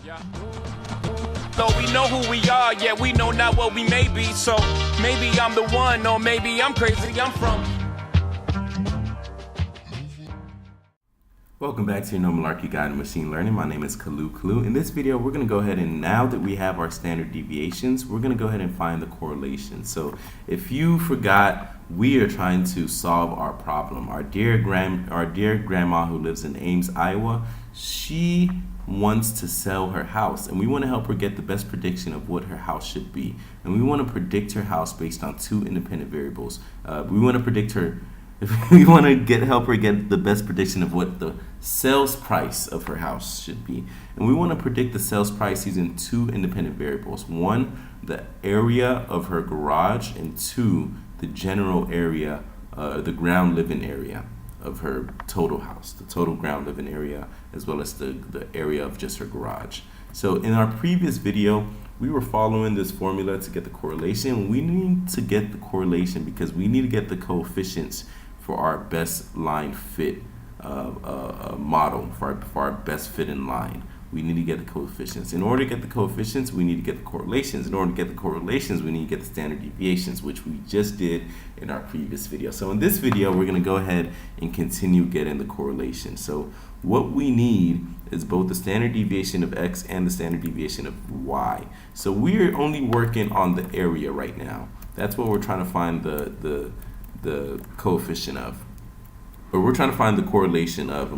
Though we know who we are, yet we know not what we may be. So maybe I'm the one, or maybe I'm crazy. I'm from. Welcome back to your No Malarkey Guide in Machine Learning. My name is Kalu. In this video, we're going to go ahead and now that we have our standard deviations, we're going to go ahead and find the correlation. So if you forgot, we are trying to solve our problem. Our dear grandma who lives in Ames, Iowa, she wants to sell her house, and we want to help her get the best prediction of what her house should be. And we want to predict her house based on two independent variables. We want to predict her. We want to help her get the best prediction of what the sales price of her house should be. And we want to predict the sales price using two independent variables. One, the area of her garage, and two, the general area, the ground living area of her total house, the total ground living area, as well as the area of just her garage. So in our previous video, we were following this formula to get the correlation. We need to get the correlation because we need to get the coefficients for our best line fit model, for our best fit in line. We need to get the coefficients. In order to get the coefficients, we need to get the correlations. In order to get the correlations, we need to get the standard deviations, which we just did in our previous video. So in this video, we're going to go ahead and continue getting the correlation. So what we need is both the standard deviation of x and the standard deviation of y. So we're only working on the area right now. That's what we're trying to find the coefficient of. Or we're trying to find the correlation of,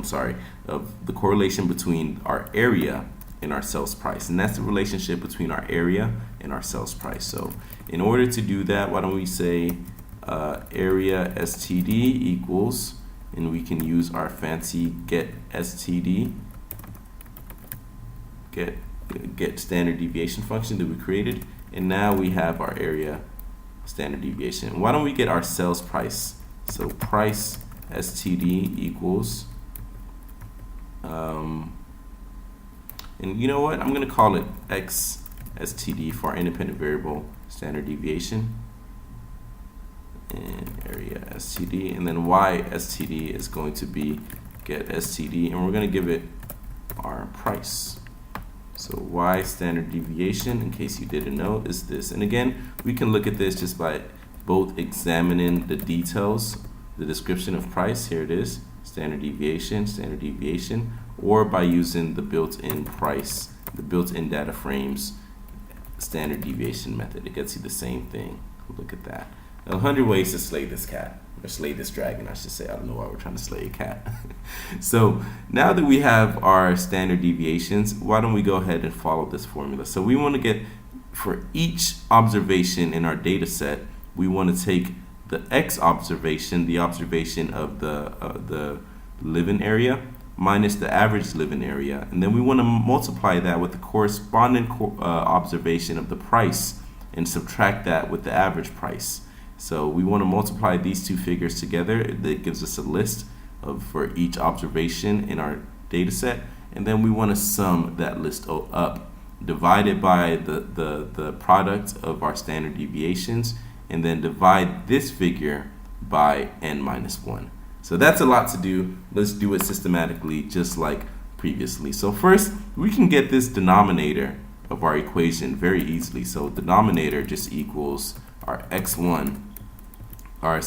of the correlation between our area and our sales price. And that's the relationship between our area and our sales price. So in order to do that, why don't we say area STD equals, and we can use our fancy get STD, get standard deviation function that we created. And now we have our area standard deviation. Why don't we get our sales price? So price STD equals, and you know what? I'm going to call it X STD for our independent variable standard deviation, and area STD, and then Y STD is going to be get STD, and we're going to give it our price. So Y standard deviation, in case you didn't know, is this. And again, we can look at this just by both examining the details, the description of price, here it is, standard deviation, or by using the built-in price, the built-in data frames standard deviation method. It gets you the same thing. Look at that. 100 ways to slay this cat, or slay this dragon, I should say. I don't know why we're trying to slay a cat. So now that we have our standard deviations, why don't we go ahead and follow this formula? So we want to get, for each observation in our data set, we want to take the X observation, the observation of the living area, minus the average living area. And then we want to multiply that with the corresponding observation of the price and subtract that with the average price. So we want to multiply these two figures together. That gives us a list for each observation in our data set. And then we want to sum that list up, divided by the product of our standard deviations, and then divide this figure by n minus 1. So that's a lot to do. Let's do it systematically, just like previously. So first, we can get this denominator of our equation very easily. So denominator just equals our x1, our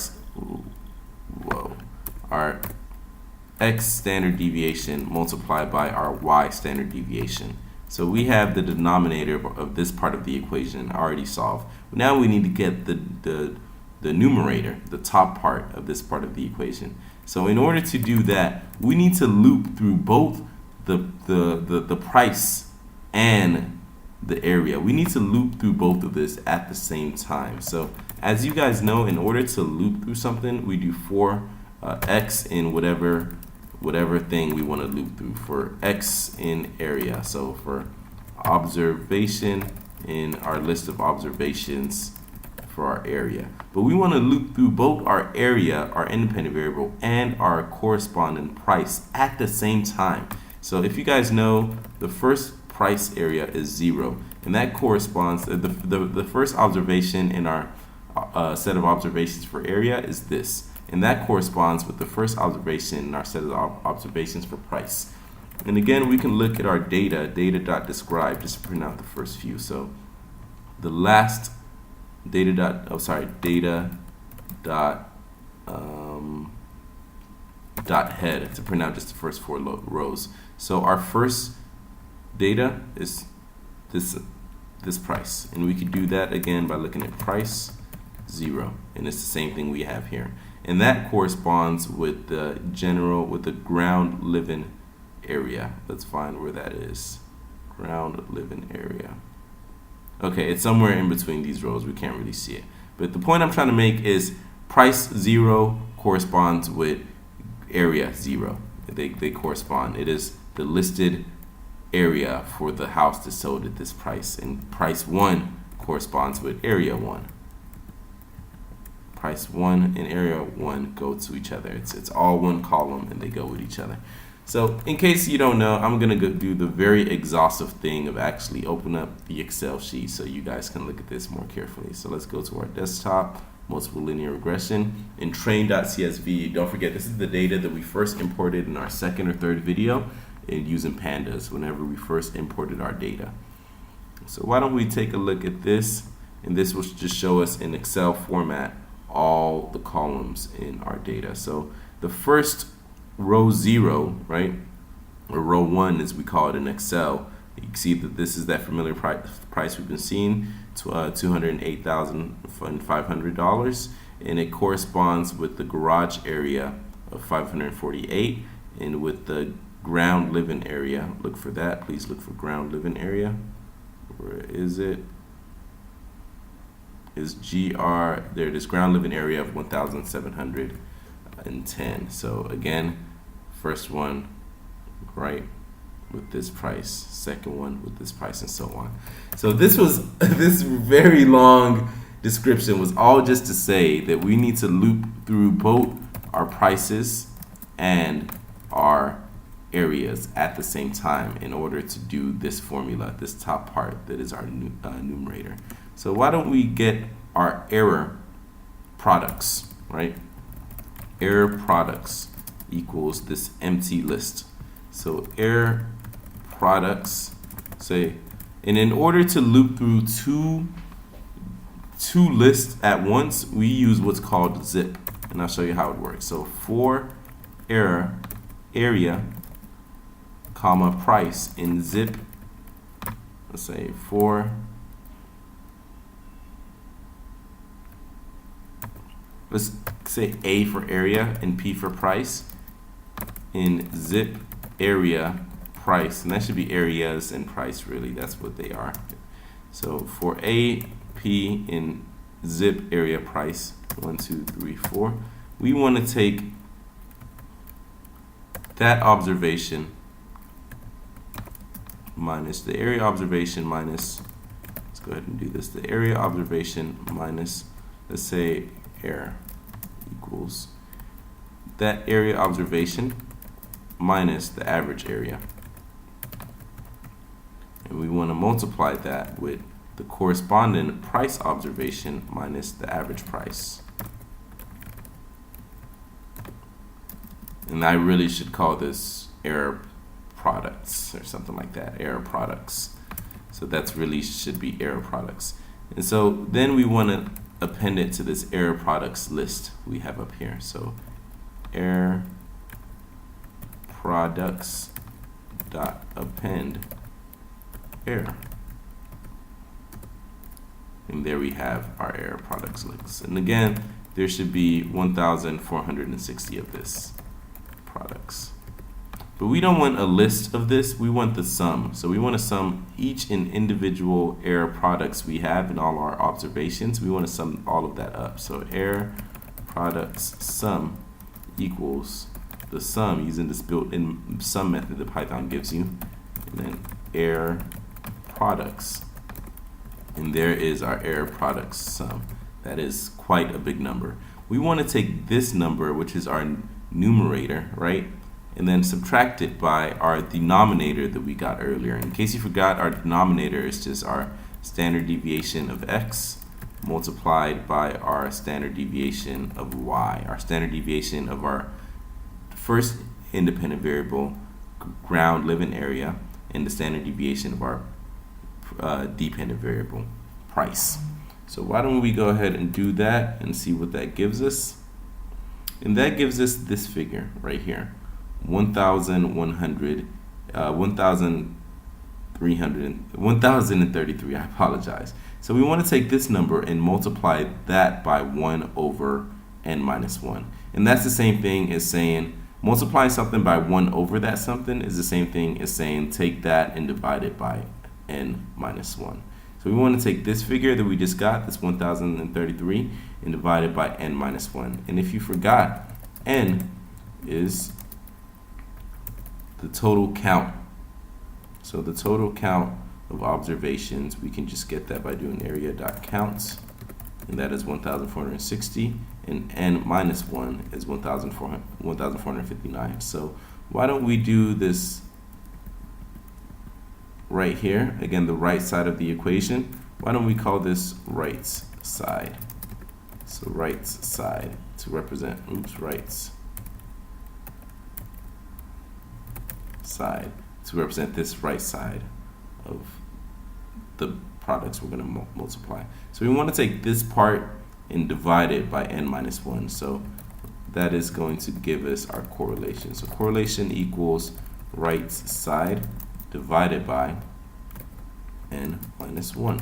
x standard deviation multiplied by our y standard deviation. So we have the denominator of this part of the equation already solved. Now we need to get the numerator, the top part of this part of the equation. So in order to do that, we need to loop through both the price and the area. We need to loop through both of this at the same time. So as you guys know, in order to loop through something, we do for x in whatever thing we want to loop through, for x in area. So for observation in our list of observations for our area. But we want to loop through both our area, our independent variable, and our corresponding price at the same time. So if you guys know, the first price area is 0, and that corresponds, the first observation in our set of observations for area is this, and that corresponds with the first observation in our set of observations for price. And again, we can look at our data.describe, just to print out the first few. So the last data dot head to print out just the first 4 rows. So our first data is this price, and we could do that again by looking at price 0, and it's the same thing we have here, and that corresponds with the ground living area. Let's find where that is. Ground living area. Okay, it's somewhere in between these rows. We can't really see it, but the point I'm trying to make is price 0 corresponds with area 0. They correspond. It is the listed area for the house that's sold at this price, and price 1 corresponds with area 1. Price 1 and area 1 go to each other. It's all one column, and they go with each other. So in case you don't know, I'm gonna go do the very exhaustive thing of actually open up the Excel sheet so you guys can look at this more carefully. So let's go to our desktop, multiple linear regression, and train.csv. Don't forget, this is the data that we first imported in our second or third video in using pandas whenever we first imported our data. So why don't we take a look at this, and this will just show us in Excel format all the columns in our data. So the first row 0, right, or row 1 as we call it in Excel, you can see that this is that familiar price we've been seeing, $208,500, and it corresponds with the garage area of 548, and with the ground living area, look for that, please look for ground living area. Where is it? Is GR, there it is, ground living area of 1,710. So again, first one, right, with this price, second one with this price, and so on. So this very long description was all just to say that we need to loop through both our prices and our areas at the same time in order to do this formula, this top part that is our numerator. So why don't we get our error products, right? Error products equals this empty list. So error products, say, and in order to loop through two lists at once, we use what's called zip, and I'll show you how it works. So for error area comma price in zip, let's say for let's say A for area and P for price, in zip area price, and that should be areas and price, really, that's what they are. So for A, P in zip area price, 1, 2, 3, 4, we want to take that observation minus the area observation minus, let's go ahead and do this, the area observation minus, let's say error equals that area observation minus the average area, and we want to multiply that with the corresponding price observation minus the average price. And I really should call this error products or something like that, error products. So that's really should be error products. And so then we want to append it to this error products list we have up here. So error products dot append error, and there we have our error products list. And again, there should be 1,460 of this products, but we don't want a list of this, we want the sum. So we want to sum each and individual error products we have in all our observations. We want to sum all of that up. So error products sum equals the sum using this built-in sum method that Python gives you, and then error products, and there is our error products sum. That is quite a big number. We want to take this number, which is our numerator, right, and then subtract it by our denominator that we got earlier. In case you forgot, our denominator is just our standard deviation of x multiplied by our standard deviation of y, our standard deviation of our first independent variable ground living area and the standard deviation of our dependent variable price. So why don't we go ahead and do that and see what that gives us? And that gives us this figure right here, 1,033. I apologize. So we want to take this number and multiply that by 1 over n minus 1. And that's the same thing as saying multiplying something by 1 over that something is the same thing as saying take that and divide it by n minus 1. So we want to take this figure that we just got, this 1,033, and divide it by n minus 1. And if you forgot, n is the total count. So the total count of observations, we can just get that by doing area.count, and that is 1,460, and n minus 1 is 1,459. So why don't we do this right here, again the right side of the equation. Why don't we call this right side? So right side to represent, right side to represent this right side of the products we're going to multiply. So we want to take this part and divide it by n minus 1. So that is going to give us our correlation. So correlation equals right side divided by n minus 1.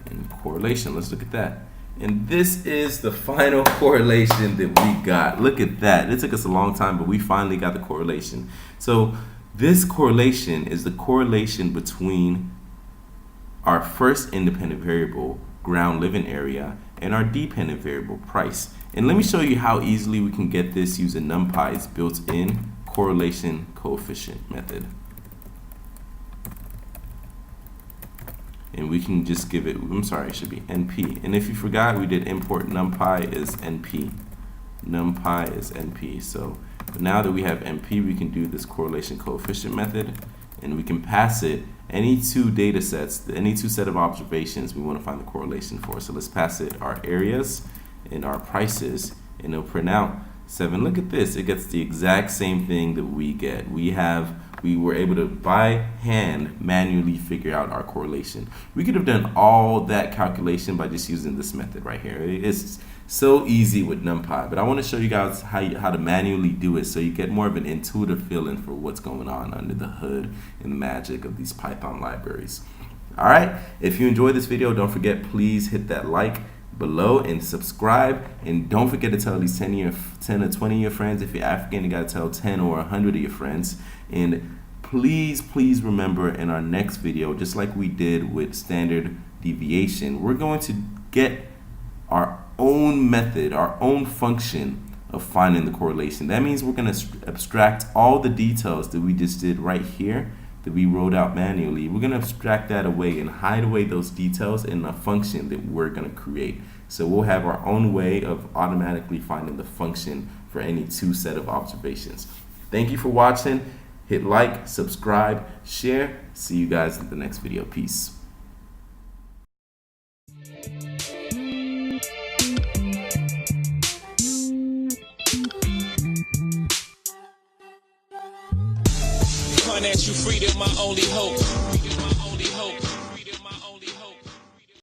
And correlation, let's look at that. And this is the final correlation that we got. Look at that. It took us a long time, but we finally got the correlation. So this correlation is the correlation between our first independent variable, ground living area, and our dependent variable, price. And let me show you how easily we can get this using NumPy's built-in correlation coefficient method. And we can just give it, I'm sorry, it should be NP. And if you forgot, we did import NumPy as NP. NumPy is NP. So now that we have NP, we can do this correlation coefficient method, and we can pass it any two data sets, any two set of observations we want to find the correlation for. So let's pass it our areas and our prices, and it'll print out 7. Look at this. It gets the exact same thing that we get. We were able to by hand manually figure out our correlation. We could have done all that calculation by just using this method right here. It's so easy with NumPy, but I want to show you guys how to manually do it so you get more of an intuitive feeling for what's going on under the hood and the magic of these Python libraries. All right, if you enjoyed this video, don't forget, please hit that like below and subscribe, and don't forget to tell at least 10 or 20 of your friends. If you're African, you got to tell 10 or 100 of your friends. And please remember, in our next video, just like we did with standard deviation, we're going to get our own method, our own function of finding the correlation. That means we're going to abstract all the details that we just did right here that we wrote out manually. We're going to abstract that away and hide away those details in a function that we're going to create. So we'll have our own way of automatically finding the function for any two set of observations. Thank you for watching. Hit like, subscribe, share. See you guys in the next video. Peace. Financial freedom, my only hope.